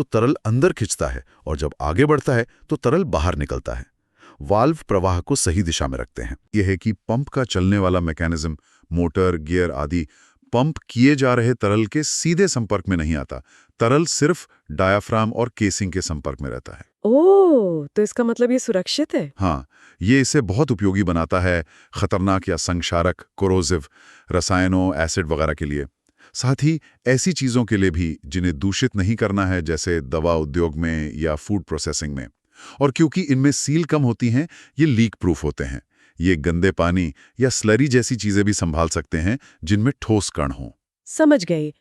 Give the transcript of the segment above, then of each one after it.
तो तरल अंदर खिंचता है और जब आगे बढ़ता है तो तरल बाहर निकलता है। वाल्व प्रवाह को सही दिशा में रखते हैं। यह है कि पंप का चलने वाला मैकेनिज्म, मोटर, गियर आदि पंप किए जा रहे तरल के सीधे संपर्क में नहीं आता। तरल सिर्फ डायाफ्राम और केसिंग के संपर्क में रहता है। ओह, तो इसका मतलब ये सुरक्षित है। हाँ, ये इसे बहुत उपयोगी बनाता है खतरनाक या संक्षारक, कोरोसिव रसायनों, एसिड वगैरह के लिए। साथ ही ऐसी चीज़ों के लिए भी जिन्हें दूषित नहीं करना है, जैसे दवा उद्योग में या फूड प्रोसेसिंग में। और क्योंकि इनमें सील कम होती हैं, ये लीक प्रूफ होते हैं। ये गंदे पानी या स्लरी जैसी चीज़ें भी संभाल सकते हैं जिनमें ठोस कण हों। समझ गई।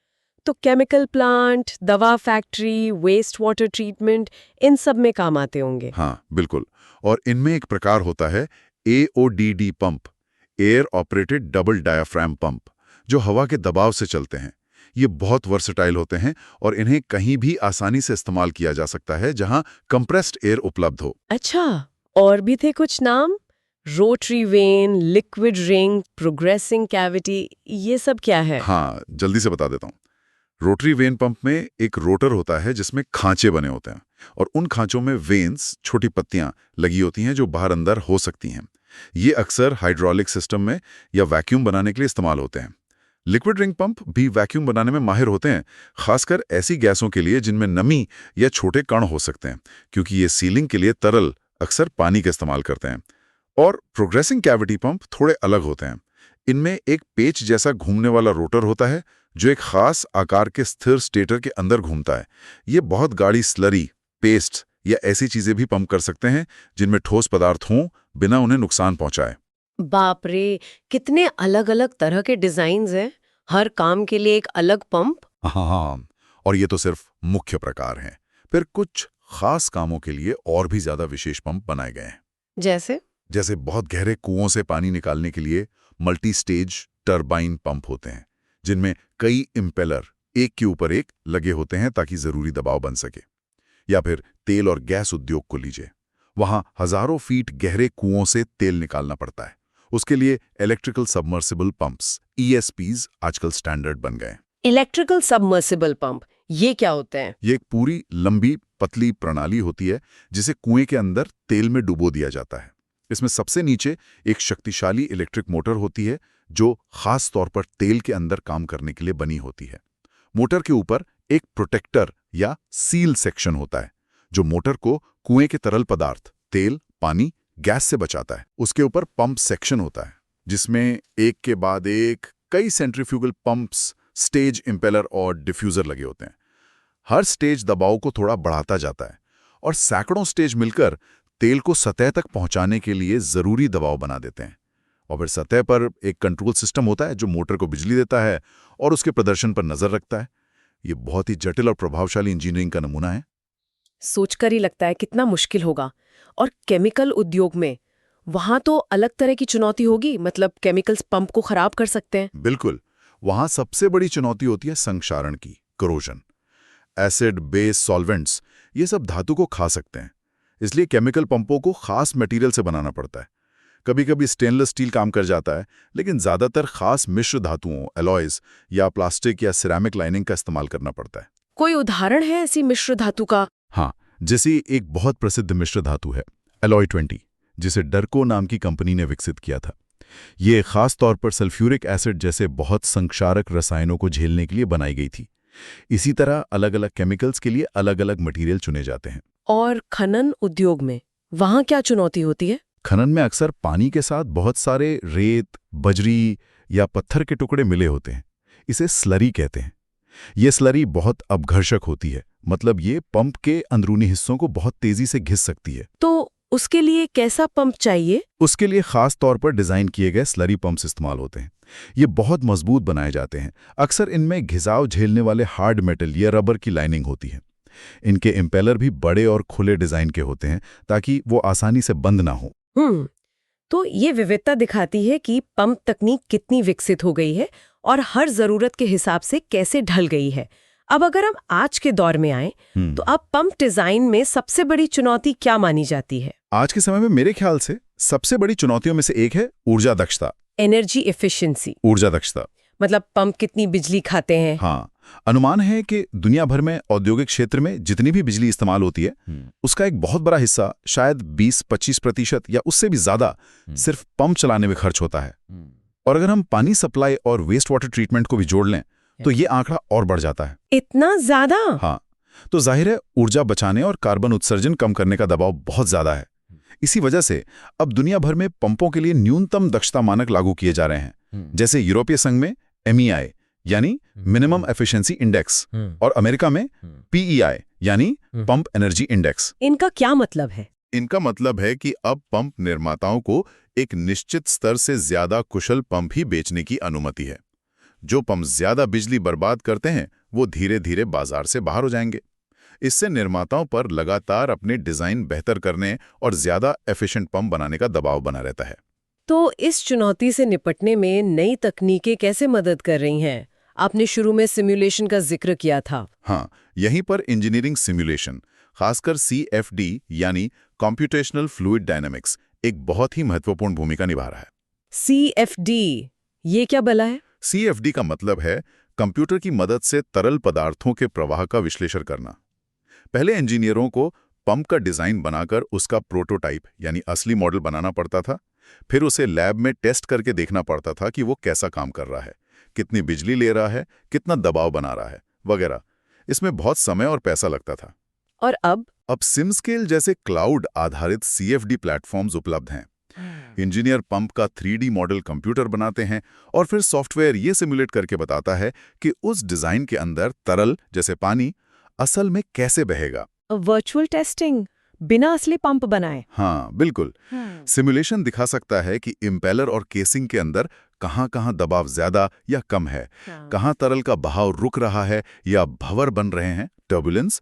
तो केमिकल प्लांट, दवा फैक्ट्री, वेस्ट वाटर ट्रीटमेंट, इन सब में काम आते होंगे। हाँ, बिल्कुल। और इनमें एक प्रकार होता है AODD pump, air operated double diaphragm pump, जो हवा के दबाव से चलते हैं। ये बहुत वर्सेटाइल होते हैं और इन्हें कहीं भी आसानी से इस्तेमाल किया जा सकता है जहां कंप्रेस्ड एयर उपलब्ध हो। अच्छा, और भी थे कुछ नाम? Rotary when, liquid ring, progressing cavity, ये सब क्या है? हाँ, जल्दी से बता देता हूँ। रोटरी वेन पंप में एक रोटर होता है जिसमें खांचे बने होते हैं और उन खांचों में वेन्स, छोटी पत्तियां लगी होती हैं जो बाहर अंदर हो सकती हैं। ये अक्सर हाइड्रोलिक सिस्टम में या वैक्यूम बनाने के लिए इस्तेमाल होते हैं। लिक्विड रिंग पंप भी वैक्यूम बनाने में माहिर होते हैं, खासकर ऐसी गैसों के लिए जिनमें नमी या छोटे कण हो सकते हैं, क्योंकि ये सीलिंग के लिए तरल अक्सर पानी का इस्तेमाल करते हैं। और प्रोग्रेसिंग कैविटी पंप थोड़े अलग होते हैं। इनमें एक पेच जैसा घूमने वाला रोटर होता है जो एक खास आकार के स्थिर स्टेटर के अंदर घूमता है। ये बहुत गाढ़ी स्लरी, पेस्ट या ऐसी चीजें भी पंप कर सकते हैं जिनमें ठोस पदार्थ हों बिना उन्हें नुकसान पहुंचाए। बाप रे, कितने अलग अलग तरह के डिजाइन्स हैं। हर काम के लिए एक अलग पंप। हाँ, और ये तो सिर्फ मुख्य प्रकार हैं। फिर कुछ खास कामों के लिए और भी ज्यादा विशेष पंप बनाए गए हैं। जैसे बहुत गहरे कुओं से पानी निकालने के लिए मल्टी स्टेज टरबाइन पंप होते हैं, जिनमें कई इम्पेलर एक के ऊपर एक लगे होते हैं ताकि जरूरी दबाव बन सके। या फिर तेल और गैस उद्योग को लीजिए, वहां हजारों फीट गहरे कुओं से तेल निकालना पड़ता है। उसके लिए इलेक्ट्रिकल सबमर्सिबल पंप्स, ESPs, आजकल स्टैंडर्ड बन गए। इलेक्ट्रिकल सबमर्सिबल पंप, ये क्या होते हैं? ये एक पूरी लंबी पतली प्रणाली होती है जिसे कुएं के अंदर तेल में डुबो दिया जाता है। इसमें सबसे नीचे एक शक्तिशाली इलेक्ट्रिक मोटर होती है जो खास तौर पर तेल के अंदर काम करने के लिए बनी होती है। मोटर के ऊपर एक प्रोटेक्टर या सील सेक्शन होता है जो मोटर को कुएं के तरल पदार्थ, तेल, पानी, गैस से बचाता है। उसके ऊपर पंप सेक्शन होता है जिसमें एक के बाद एक कई सेंट्रीफ्यूगल पंप्स, स्टेज, इम्पेलर और डिफ्यूजर लगे होते हैं। हर स्टेज दबाव को थोड़ा बढ़ाता जाता है और सैकड़ों स्टेज मिलकर तेल को सतह तक पहुंचाने के लिए जरूरी दबाव बना देते हैं। और फिर सतह पर एक कंट्रोल सिस्टम होता है जो मोटर को बिजली देता है और उसके प्रदर्शन पर नजर रखता है। ये बहुत ही जटिल और प्रभावशाली इंजीनियरिंग का नमूना है। सोचकर ही लगता है कितना मुश्किल होगा। और केमिकल उद्योग में वहां तो अलग तरह की चुनौती होगी, मतलब केमिकल्स पंप को खराब कर सकते हैं। बिल्कुल, वहां सबसे बड़ी चुनौती होती है संक्षारण की, करोजन। एसिड, बेस, सॉल्वेंट्स ये सब धातु को खा सकते हैं, इसलिए केमिकल पंपों को खास मटेरियल से बनाना पड़ता है। कभी कभी स्टेनलेस स्टील काम कर जाता है, लेकिन ज्यादातर खास मिश्र धातुओं, एलॉयज या प्लास्टिक या सिरेमिक लाइनिंग का इस्तेमाल करना पड़ता है। कोई उदाहरण है ऐसी मिश्र धातु का? हाँ, जैसे एक बहुत प्रसिद्ध मिश्र धातु है एलॉय 20, जिसे डरको नाम की कंपनी ने विकसित किया था। ये खास तौर पर सल्फ्यूरिक एसिड जैसे बहुत संक्षारक रसायनों को झेलने के लिए बनाई गई थी। इसी तरह अलग अलग केमिकल्स के लिए अलग अलग मटेरियल चुने जाते हैं। और खनन उद्योग में वहां क्या चुनौती होती है? खनन में अक्सर पानी के साथ बहुत सारे रेत, बजरी या पत्थर के टुकड़े मिले होते हैं। इसे स्लरी कहते हैं। ये स्लरी बहुत अपघर्षक होती है, मतलब ये पंप के अंदरूनी हिस्सों को बहुत तेजी से घिस सकती है। तो उसके लिए कैसा पंप चाहिए? उसके लिए खास तौर पर डिजाइन किए गए स्लरी पंप्स इस्तेमाल होते हैं। ये बहुत मजबूत बनाए जाते हैं। अक्सर इनमें घिसाव झेलने वाले हार्ड मेटल या रबर की लाइनिंग होती है। इनके इम्पेलर भी बड़े और खुले डिजाइन के होते हैं ताकि वो आसानी से बंद ना हो। तो ये विविधता दिखाती है कि पंप तकनीक कितनी विकसित हो गई है और हर जरूरत के हिसाब से कैसे ढल गई है। अब अगर हम आज के दौर में आए तो अब पंप डिजाइन में सबसे बड़ी चुनौती क्या मानी जाती है? आज के समय में मेरे ख्याल से सबसे बड़ी चुनौतियों में से एक है ऊर्जा दक्षता। Energy efficiency. ऊर्जा दक्षता मतलब पंप कितनी बिजली खाते हैं। हाँ, अनुमान है कि दुनिया भर में औद्योगिक क्षेत्र में जितनी भी बिजली इस्तेमाल होती है उसका एक बहुत बड़ा हिस्सा, शायद 20-25% या उससे भी ज्यादा, सिर्फ पंप चलाने में खर्च होता है। और अगर हम पानी सप्लाई और वेस्ट वाटर ट्रीटमेंट को भी जोड़ लें तो ये आंकड़ा और बढ़ जाता है। इतना ज्यादा? हाँ, तो जाहिर है ऊर्जा बचाने और कार्बन उत्सर्जन कम करने का दबाव बहुत ज्यादा है। इसी वजह से अब दुनिया भर में पंपों के लिए न्यूनतम दक्षता मानक लागू किए जा रहे हैं, जैसे यूरोपीय संघ में MEI यानी मिनिमम एफिशिएंसी इंडेक्स और अमेरिका में PEI यानी पंप एनर्जी इंडेक्स। इनका क्या मतलब है? इनका मतलब है कि अब पंप निर्माताओं को एक निश्चित स्तर से ज्यादा कुशल पंप ही बेचने की अनुमति है। जो पंप ज्यादा बिजली बर्बाद करते हैं वो धीरे धीरे बाजार से बाहर हो जाएंगे। इससे निर्माताओं पर लगातार अपने डिजाइन बेहतर करने और ज्यादा एफिशिएंट पंप बनाने का दबाव बना रहता है। तो इस चुनौती से निपटने में नई तकनीकें कैसे मदद कर रही हैं? आपने शुरू में सिमुलेशन का जिक्र किया था। हाँ, यहीं पर इंजीनियरिंग सिमुलेशन, खासकर CFD यानी कंप्यूटेशनल फ्लूइड डायनामिक्स, एक बहुत ही महत्वपूर्ण भूमिका निभा रहा है। CFD, ये क्या भला है? CFD का मतलब है कंप्यूटर की मदद से तरल पदार्थों के प्रवाह का विश्लेषण करना। पहले इंजीनियरों को पंप का डिजाइन बनाकर उसका प्रोटोटाइप यानी असली मॉडल बनाना पड़ता था। फिर उसे लैब में टेस्ट करके देखना पड़ता था कि वो कैसा काम कर रहा है, कितनी बिजली ले रहा है, कितना दबाव बना रहा है वगैरह। इसमें बहुत समय और पैसा लगता था। और अब सिमस्केल जैसे क्लाउड आधारित CFD प्लेटफॉर्म्स उपलब्ध हैं। इंजीनियर पंप का 3D मॉडल कंप्यूटर बनाते हैं और फिर सॉफ्टवेयर ये सिमुलेट करके बताता है कि उस डिजाइन के अंदर तरल जैसे पानी असल में कैसे बहेगा। वर्चुअल टेस्टिंग बिना असली पंप बनाए? हाँ, बिल्कुल। सिमुलेशन दिखा सकता है कि इम्पेलर और केसिंग के अंदर कहाँ-कहाँ दबाव ज्यादा या कम है, कहाँ तरल का बहाव रुक रहा है या भंवर बन रहे हैं, टर्बुलेंस,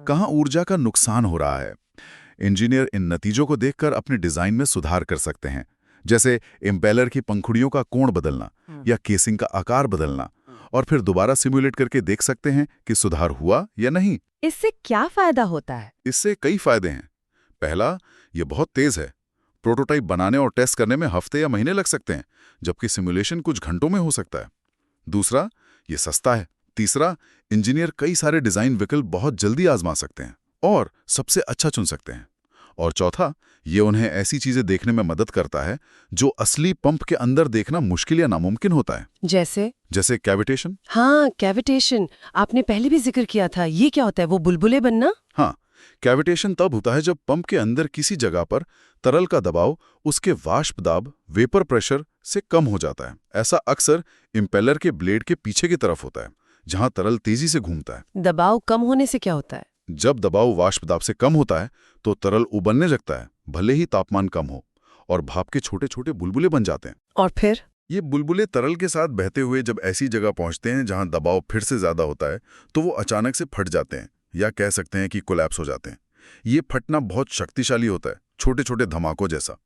कहाँ ऊर्जा का नुकसान हो रहा है। इंजीनियर इन नतीजों को देखकर अपने डिजाइन में सुधार कर सकते हैं, जैसे इम्पेलर की पंखुड़ियों का कोण बदलना या केसिंग का आकार बदलना, और फिर दोबारा सिमुलेट करके देख सकते हैं कि सुधार हुआ या नहीं। इससे क्या फायदा होता है? इससे कई फायदे हैं। पहला, ये बहुत तेज है। प्रोटोटाइप बनाने और टेस्ट करने में हफ्ते या महीने लग सकते हैं, जबकि सिमुलेशन कुछ घंटों में हो सकता है। दूसरा, ये सस्ता है। तीसरा, इंजीनियर कई सारे डिजाइन विकल्प बहुत जल्दी आजमा सकते हैं और सबसे अच्छा चुन सकते हैं। और चौथा, ये उन्हें ऐसी चीजें देखने में मदद करता है जो असली पंप के अंदर देखना मुश्किल या नामुमकिन होता है। जैसे कैविटेशन। हाँ, कैविटेशन आपने पहले भी जिक्र किया था। ये क्या होता है? वो बुलबुले बनना? हाँ, कैविटेशन तब होता है जब पंप के अंदर किसी जगह पर तरल का दबाव उसके वाष्प दाब वेपर प्रेशर से कम हो जाता है। ऐसा अक्सर इम्पेलर के ब्लेड के पीछे की तरफ होता है, जहां तरल तेजी से घूमता है। दबाव कम होने से क्या होता है? जब दबाव वाष्प दाब से कम होता है तो तरल उबलने लगता है, भले ही तापमान कम हो, और भाप के छोटे छोटे बुलबुले बन जाते हैं। और फिर ये बुलबुले तरल के साथ बहते हुए जब ऐसी जगह पहुंचते हैं जहां दबाव फिर से ज्यादा होता है तो वो अचानक से फट जाते हैं, या कह सकते हैं कि कोलैप्स हो जाते हैं। ये फटना बहुत शक्तिशाली होता है, छोटे छोटे धमाकों जैसा।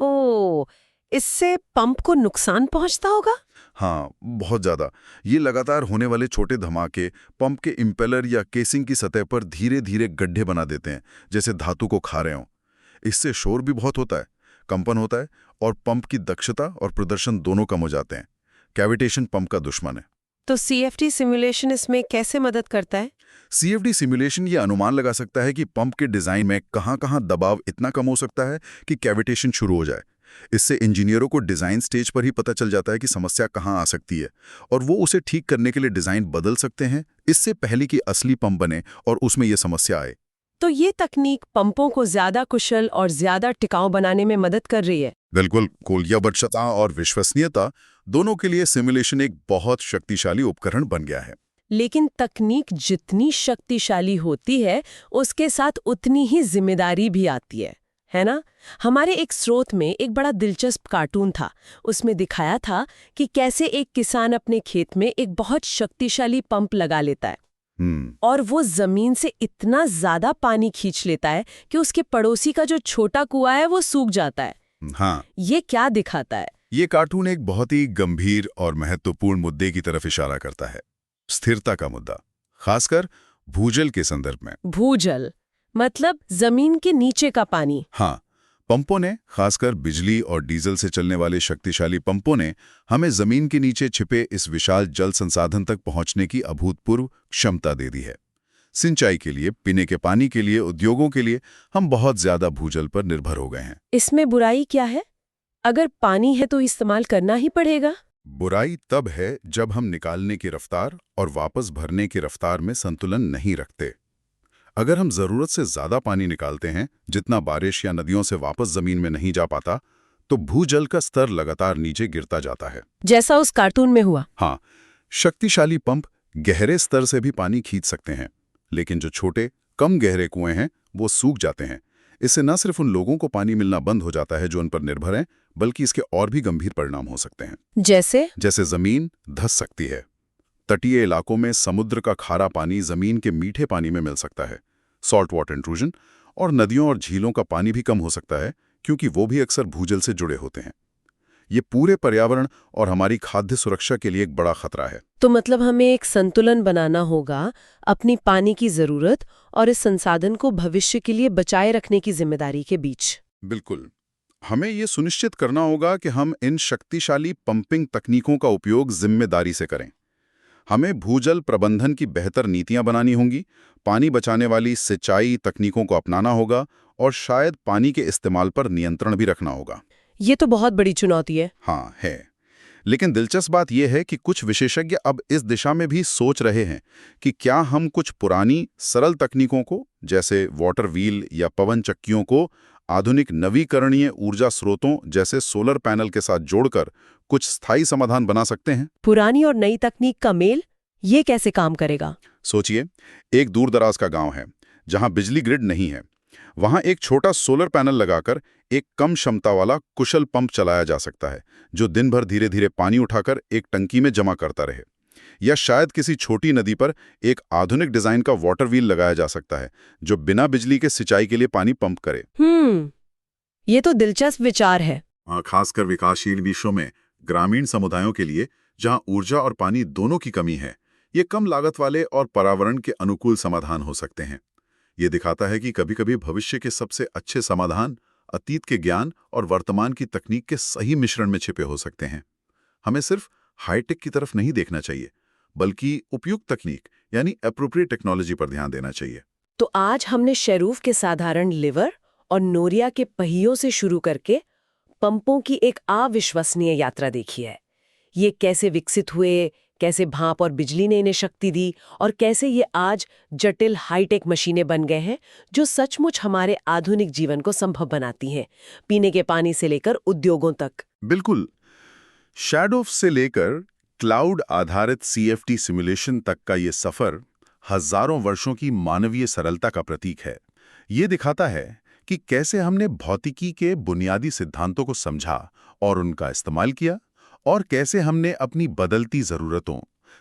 ओह, इससे पंप को नुकसान पहुंचता होगा? हाँ, बहुत ज्यादा। ये लगातार होने वाले छोटे धमाके पंप के इम्पेलर या केसिंग की सतह पर धीरे धीरे गड्ढे बना देते हैं, जैसे धातु को खा रहे हों। इससे शोर भी बहुत होता है, कंपन होता है, और पंप की दक्षता और प्रदर्शन दोनों कम हो जाते हैं। कैविटेशन पंप का दुश्मन है। तो CFD सिमुलेशन इसमें कैसे मदद करता है? CFD सिमुलेशन ये अनुमान लगा सकता है कि पंप के डिजाइन में कहाँ-कहाँ दबाव इतना कम हो सकता है कि कैविटेशन शुरू हो जाए। इससे इंजीनियरों को डिजाइन स्टेज पर ही पता चल जाता है कि समस्या कहाँ आ सकती है, और वो उसे ठीक करने के लिए डिजाइन बदल सकते हैं, इससे पहले कि असली पंप बने और उसमें ये समस्या आए। तो ये तकनीक पंपों को ज्यादा कुशल और ज्यादा टिकाऊ बनाने में मदद कर रही है। बिल्कुल, कोलिया बचता और विश्वसनीयता दोनों के लिए सिमुलेशन एक बहुत शक्तिशाली उपकरण बन गया है। लेकिन तकनीक जितनी शक्तिशाली होती है उसके साथ उतनी ही जिम्मेदारी भी आती है ना? हमारे एक स्रोत में एक बड़ा दिलचस्प कार्टून था। उसमें दिखाया था कि कैसे एक किसान अपने खेत में एक बहुत शक्तिशाली पंप लगा लेता है और वो जमीन से इतना ज्यादा पानी खींच लेता है कि उसके पड़ोसी का जो छोटा कुआं है वो सूख जाता है। हाँ, ये क्या दिखाता है? ये कार्टून एक बहुत ही गंभीर और महत्वपूर्ण मुद्दे की तरफ इशारा करता है, स्थिरता का मुद्दा, खासकर भूजल के संदर्भ में। भूजल मतलब जमीन के नीचे का पानी? हाँ, पंपों ने, खासकर बिजली और डीजल से चलने वाले शक्तिशाली पंपों ने, हमें जमीन के नीचे छिपे इस विशाल जल संसाधन तक पहुंचने की अभूतपूर्व क्षमता दे दी है। सिंचाई के लिए, पीने के पानी के लिए, उद्योगों के लिए हम बहुत ज्यादा भूजल पर निर्भर हो गए हैं। इसमें बुराई क्या है? अगर पानी है तो इस्तेमाल करना ही पड़ेगा। बुराई तब है जब हम निकालने की रफ्तार और वापस भरने की रफ्तार में संतुलन नहीं रखते। अगर हम जरूरत से ज्यादा पानी निकालते हैं, जितना बारिश या नदियों से वापस जमीन में नहीं जा पाता, तो भूजल का स्तर लगातार नीचे गिरता जाता है। जैसा उस कार्टून में हुआ। हाँ, शक्तिशाली पंप गहरे स्तर से भी पानी खींच सकते हैं, लेकिन जो छोटे, कम गहरे कुएं हैं, वो सूख जाते हैं। इससे न सिर्फ उन लोगों को पानी मिलना बंद हो जाता है जो उन पर निर्भर हैं, बल्कि इसके और भी गंभीर परिणाम हो सकते हैं। जैसे जमीन धंस सकती है। तटीय इलाकों में समुद्र का खारा पानी जमीन के मीठे पानी में मिल सकता है, सॉल्ट वाटर इंट्रूजन, और नदियों और झीलों का पानी भी कम हो सकता है, क्योंकि वो भी अक्सर भूजल से जुड़े होते हैं। ये पूरे पर्यावरण और हमारी खाद्य सुरक्षा के लिए एक बड़ा खतरा है। तो मतलब हमें एक संतुलन बनाना होगा अपनी पानी की जरूरत और इस संसाधन को भविष्य के लिए बचाए रखने की जिम्मेदारी के बीच। बिल्कुल। हमें ये सुनिश्चित करना होगा कि हम इन शक्तिशाली पंपिंग तकनीकों का उपयोग जिम्मेदारी से करें। हमें भूजल प्रबंधन की बेहतर नीतियां बनानी होंगी, पानी बचाने वाली सिंचाई तकनीकों को अपनाना होगा और शायद पानी के इस्तेमाल पर नियंत्रण भी रखना होगा। ये तो बहुत बड़ी चुनौती है। हाँ है, लेकिन दिलचस्प बात यह है कि कुछ विशेषज्ञ अब इस दिशा में भी सोच रहे हैं कि क्या हम कुछ पुरानी सरल तकनीकों को, जैसे वाटर व्हील या पवन चक्कियों को, आधुनिक नवीकरणीय ऊर्जा स्रोतों जैसे सोलर पैनल के साथ जोड़कर कुछ स्थायी समाधान बना सकते हैं। पुरानी और नई तकनीक का मेल, ये कैसे काम करेगा? सोचिए, एक दूरदराज का गांव है जहां बिजली ग्रिड नहीं है। वहां एक छोटा सोलर पैनल लगाकर एक कम क्षमता वाला कुशल पंप चलाया जा सकता है, जो दिन भर धीरे धीरे पानी उठाकर एक टंकी में जमा करता रहे। या शायद किसी छोटी नदी पर एक आधुनिक डिजाइन का वाटर व्हील लगाया जा सकता है, जो बिना बिजली के सिंचाई के लिए पानी पंप करे। ये तो दिलचस्प विचार है। खासकर विकासशील विश्वों में, ग्रामीण समुदायों के लिए, जहां ऊर्जा और पानी दोनों की कमी है, ये कम लागत वाले और पर्यावरण के अनुकूल समाधान हो सकते हैं। ये दिखाता है कि कभी-कभी भविष्य के सबसे अच्छे समाधान अतीत के ज्ञान और वर्तमान की तकनीक के सही मिश्रण में छिपे हो सकते हैं। हमें सिर्फ हाईटेक की तरफ नहीं देखना चाहिए, बल्कि उपयुक्त तकनीक यानी एप्रोप्रिएट टेक्नोलॉजी पर ध्यान देना चाहिए। तो आज हमने शेरूफ के साधारण लिवर और नोरिया के पहियों से शुरू करके पंपों की एक अविश्वसनीय यात्रा देखी है। ये कैसे विकसित हुए, कैसे भाप और बिजली ने इन्हें शक्ति दी, और कैसे ये आज जटिल हाईटेक मशीनें बन गए हैं जो सचमुच हमारे आधुनिक जीवन को संभव बनाती हैं, पीने के पानी से लेकर उद्योगों तक। बिल्कुल। शैडोव से लेकर क्लाउड आधारित CFD सिमुलेशन तक का ये सफर हजारों वर्षों की मानवीय सरलता का प्रतीक है। ये दिखाता है कि कैसे हमने भौतिकी के बुनियादी सिद्धांतों को समझा और उनका इस्तेमाल किया, और कैसे हमने अपनी बदलती ज़रूरतों,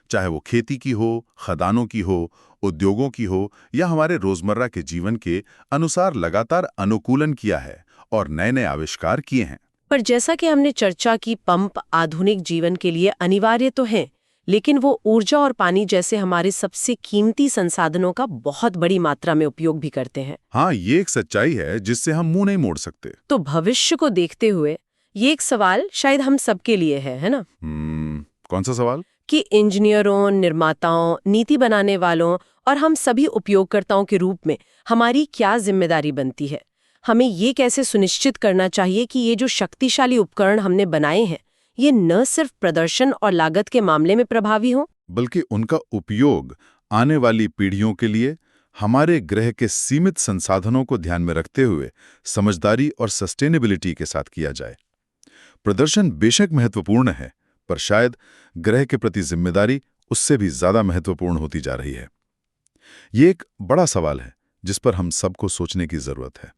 चाहे वो खेती की हो, खदानों की हो, उद्योगों की हो या हमारे रोज़मर्रा के जीवन के अनुसार लगातार अनुकूलन किया है और नए-नए आविष्कार किए हैं। पर जैसा कि हमने चर्चा की, पंप आधुनिक जीवन के लिए अनिवार्य तो हैं, लेकिन वो ऊर्जा और पानी जैसे हमारे सबसे कीमती संसाधनों का बहुत बड़ी मात्रा में उपयोग भी करते हैं। हाँ, ये एक सच्चाई है जिससे हम मुंह नहीं मोड़ सकते। तो भविष्य को देखते हुए ये एक सवाल शायद हम सबके लिए है ना? कौन सा सवाल? कि इंजीनियरों, निर्माताओं, नीति बनाने वालों और हम सभी उपयोगकर्ताओं के रूप में हमारी क्या जिम्मेदारी बनती है? हमें ये कैसे सुनिश्चित करना चाहिए कि ये जो शक्तिशाली उपकरण हमने बनाए हैं, ये न सिर्फ प्रदर्शन और लागत के मामले में प्रभावी हो, बल्कि उनका उपयोग आने वाली पीढ़ियों के लिए हमारे ग्रह के सीमित संसाधनों को ध्यान में रखते हुए समझदारी और सस्टेनेबिलिटी के साथ किया जाए। प्रदर्शन बेशक महत्वपूर्ण है, पर शायद ग्रह के प्रति जिम्मेदारी उससे भी ज्यादा महत्वपूर्ण होती जा रही है। ये एक बड़ा सवाल है जिस पर हम सबको सोचने की जरूरत है।